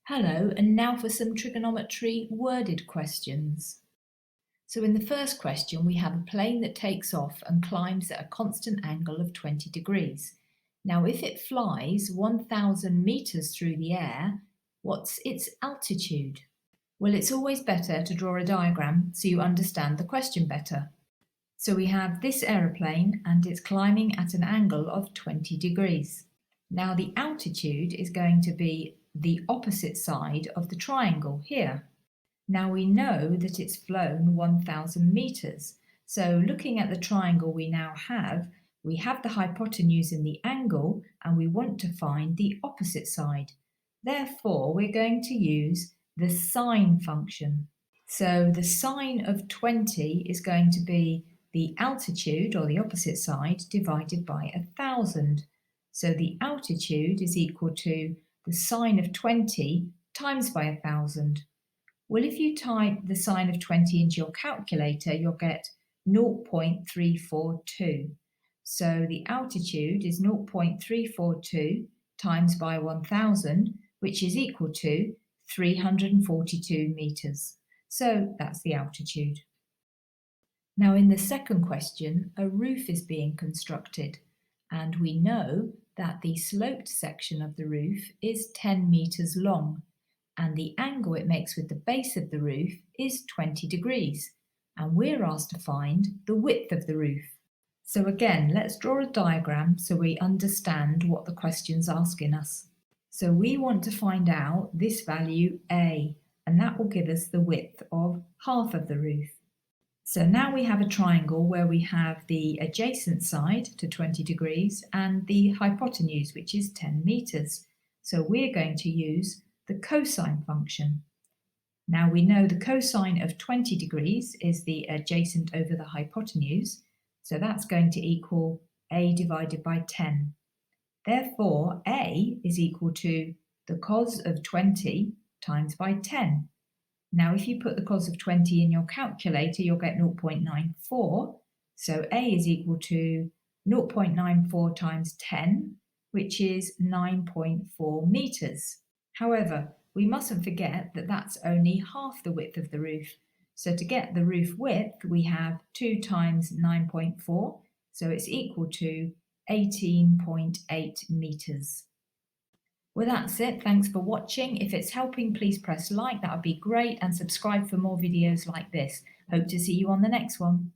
Hello, and now for some trigonometry worded questions. So in the first question, we have a plane that takes off and climbs at a constant angle of 20 degrees. Now, if it flies 1,000 meters through the air, what's its altitude? Well, it's always better to draw a diagram so you understand the question better. So we have this aeroplane and it's climbing at an angle of 20 degrees. Now the altitude is going to be the opposite side of the triangle here. Now we know that it's flown 1,000 meters. So looking at the triangle we have the hypotenuse in the angle and we want to find the opposite side. Therefore, we're going to use the sine function. So the sine of 20 is going to be the altitude, or the opposite side, divided by 1,000. So the altitude is equal to the sine of 20 times by 1,000. Well, if you type the sine of 20 into your calculator, you'll get 0.342. So the altitude is 0.342 times by 1,000, which is equal to 342 meters. So that's the altitude. Now in the second question, a roof is being constructed, and we know that the sloped section of the roof is 10 meters long, and the angle it makes with the base of the roof is 20 degrees, and we're asked to find the width of the roof. So again, let's draw a diagram so we understand what the question's asking us. So we want to find out this value A, and that will give us the width of half of the roof. So now we have a triangle where we have the adjacent side to 20 degrees and the hypotenuse, which is 10 meters. So we're going to use the cosine function. Now we know the cosine of 20 degrees is the adjacent over the hypotenuse, so that's going to equal A divided by 10. Therefore, A is equal to the cos of 20 times by 10. Now, if you put the cos of 20 in your calculator, you'll get 0.94. So A is equal to 0.94 times 10, which is 9.4 meters. However, we mustn't forget that that's only half the width of the roof. So to get the roof width, we have 2 times 9.4, so it's equal to 18.8 meters. Well, that's it. Thanks for watching. If it's helping, please press like. That would be great. And subscribe for more videos like this. Hope to see you on the next one.